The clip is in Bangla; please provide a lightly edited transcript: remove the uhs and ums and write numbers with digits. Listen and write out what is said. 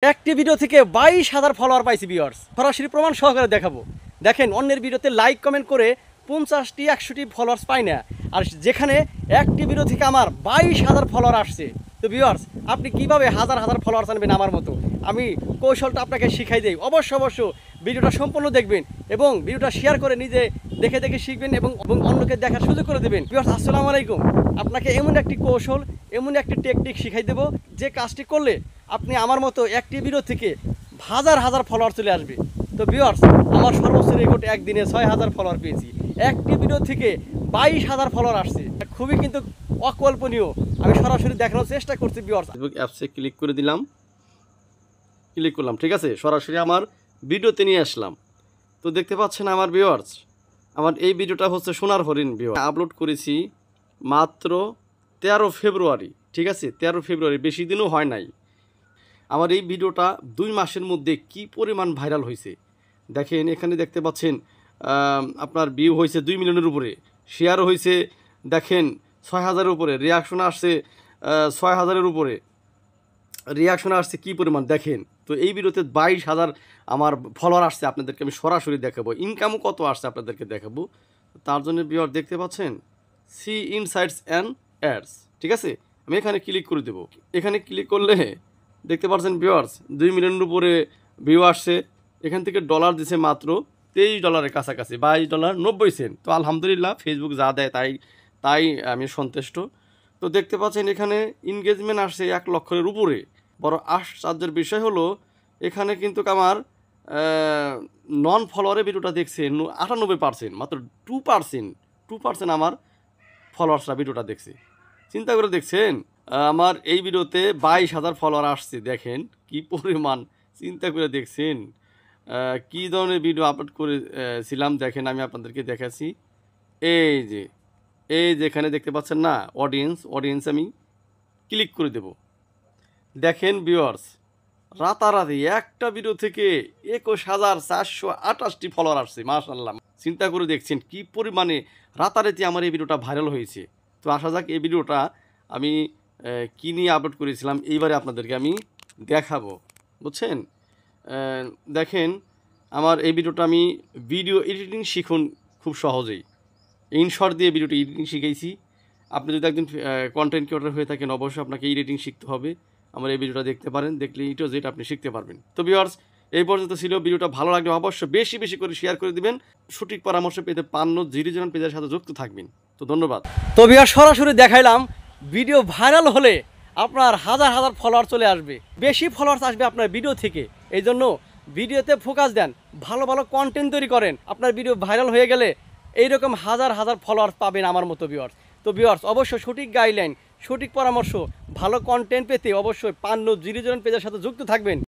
একটি ভিডিও থেকে 22,000 ফলোয়ার পাইছি ভিউয়ার্স, সরাসরি প্রমাণ সহকারে দেখাবো। দেখেন, অন্যের ভিডিওতে লাইক কমেন্ট করে 50টি 100টি ফলোয়ার্স পাই না, আর যেখানে একটি ভিডিও থেকে আমার 22,000 ফলোয়ার আসছে। তো ভিউয়ার্স, আপনি কিভাবে হাজার হাজার ফলোয়ার্স আনবেন আমার মতো? আমি কৌশলটা আপনাকে শিখাই দেই। অবশ্য ভিডিওটা সম্পূর্ণ দেখবেন এবং ভিডিওটা শেয়ার করে নিজে দেখে দেখে শিখবেন এবং অন্যকে দেখার সুযোগ করে দেবেন। ভিউয়ার্স, আসসালামু আলাইকুম। আপনাকে এমন একটি কৌশল, এমন একটি টেকনিক শিখাই দেবো, যে কাজটি করলে আপনি আমার মতো একটি ভিডিও থেকে হাজার হাজার ফলোয়ার চলে আসবে। তো ভিউয়ার্স, আমার সর্বোচ্চ রেকর্ড একদিনে 6,000 ফলোয়ার পেয়েছি। একটি ভিডিও থেকে 22,000 ফলোয়ার আসছে, খুবই কিন্তু অকল্পনীয়। আমি সরাসরি দেখানোর চেষ্টা করছি ভিউয়ার্স। ফেসবুক অ্যাপসে ক্লিক করে দিলাম, ক্লিক করলাম, ঠিক আছে। সরাসরি আমার ভিডিওতে নিয়ে আসলাম। তো দেখতে পাচ্ছেন আমার ভিউয়ার্স, আমার এই ভিডিওটা হচ্ছে সোনার হরিণ ভিউ আপলোড করেছি মাত্র 13 ফেব্রুয়ারি, ঠিক আছে। 13 ফেব্রুয়ারি, বেশি দিনও হয় নাই। আমার এই ভিডিওটা 2 মাসের মধ্যে কি পরিমাণ ভাইরাল হয়েছে দেখেন। এখানে দেখতে পাচ্ছেন আপনার ভিউ হয়েছে 2 মিলিয়নের উপরে, শেয়ারও হয়েছে দেখেন 6,000-এর উপরে, রিয়াকশন আসছে 6,000-এর উপরে, রিয়াকশন আসছে কি পরিমাণ দেখেন। তো এই ভিডিওতে 22,000 আমার ফলোয়ার আসছে, আপনাদেরকে আমি সরাসরি দেখাবো। ইনকামও কত আসছে আপনাদেরকে দেখাবো। তার জন্য ভিউয়ার দেখতে পাচ্ছেন সি ইনসাইটস অ্যান্ড অ্যাডস, ঠিক আছে। আমি এখানে ক্লিক করে দেবো। এখানে ক্লিক করলে দেখতে পাচ্ছেন ভিউয়ার্স 2 মিলিয়নের উপরে ভিউ আসছে। এখান থেকে ডলার দিছে মাত্র $23 কাছাকাছি, $22.90। তো আলহামদুলিল্লাহ, ফেসবুক যা দেয় তাই আমি সন্তুষ্ট। তো দেখতে পাচ্ছেন এখানে এনগেজমেন্ট আসছে 1 লক্ষের উপরে। বড় আশ্চর্যের বিষয় হলো, এখানে কিন্তু আমার নন ফলোয়ারের ভিডিওটা দেখছে 98%, মাত্র 2% আমার ফলোয়ার্সরা ভিডিওটা দেখছে। চিন্তা করে দেখছেন, আমার এই ভিডিওতে 22,000 ফলোয়ার আসছে। দেখেন কি পরিমাণ, চিন্তা করে দেখছেন কী ধরনের ভিডিও আপলোড করেছিলাম। দেখেন আমি আপনাদেরকে দেখাচ্ছি। এই যে এখানে দেখতে পাচ্ছেন না, অডিয়েন্স আমি ক্লিক করে দেব। দেখেন ভিউয়ার্স, রাতারাতি একটা ভিডিও থেকে 21,428টি ফলোয়ার আসছে, মাশাআল্লাহ। চিন্তা করে দেখছেন কি পরিমাণে রাতারাতি আমার এই ভিডিওটা ভাইরাল হয়েছে। তো আসা যাক, এই ভিডিওটা আমি কী নিয়ে আপলোড করেছিলাম এইবারে আপনাদেরকে আমি দেখাবো, বুঝছেন। দেখেন আমার এই ভিডিওটা আমি ভিডিও এডিটিং শিখুন খুব সহজেই, ইনশর্ট দিয়ে ভিডিওটি এডিটিং শিখেছি। আপনি যদি একজন কন্টেন্ট ক্রিয়েটর হয়ে থাকেন, অবশ্যই আপনাকে এডিটিং শিখতে হবে। আমার এই ভিডিওটা দেখতে পারেন, দেখলে ইটো যেটা আপনি শিখতে পারবেন। তো ভিউয়ার্স, এই পর্যন্ত ছিল। ভিডিওটা ভালো লাগলে অবশ্যই বেশি বেশি করে শেয়ার করে দিবেন। সঠিক পরামর্শ পেতে পান্ন জিরিজন পেজের সাথে যুক্ত থাকবেন। তো ধন্যবাদ। তো ভিউয়ার্স, সরাসরি দেখাইলাম, ভিডিও ভাইরাল হলে আপনার হাজার হাজার ফলোয়ার চলে আসবে, বেশি ফলোয়ার্স আসবে আপনার ভিডিও থেকে। এই জন্য ভিডিওতে ফোকাস দেন, ভালো ভালো কন্টেন্ট তৈরি করেন। আপনার ভিডিও ভাইরাল হয়ে গেলে এইরকম হাজার হাজার ফলোয়ার্স পাবেন আমার মতো ভিউয়ার্স। তো ভিউয়ার্স, অবশ্যই সঠিক গাইডলাইন, সঠিক পরামর্শ, ভালো কন্টেন্ট পেতে অবশ্যই 50 জিরিজন পেজের সাথে যুক্ত থাকবেন।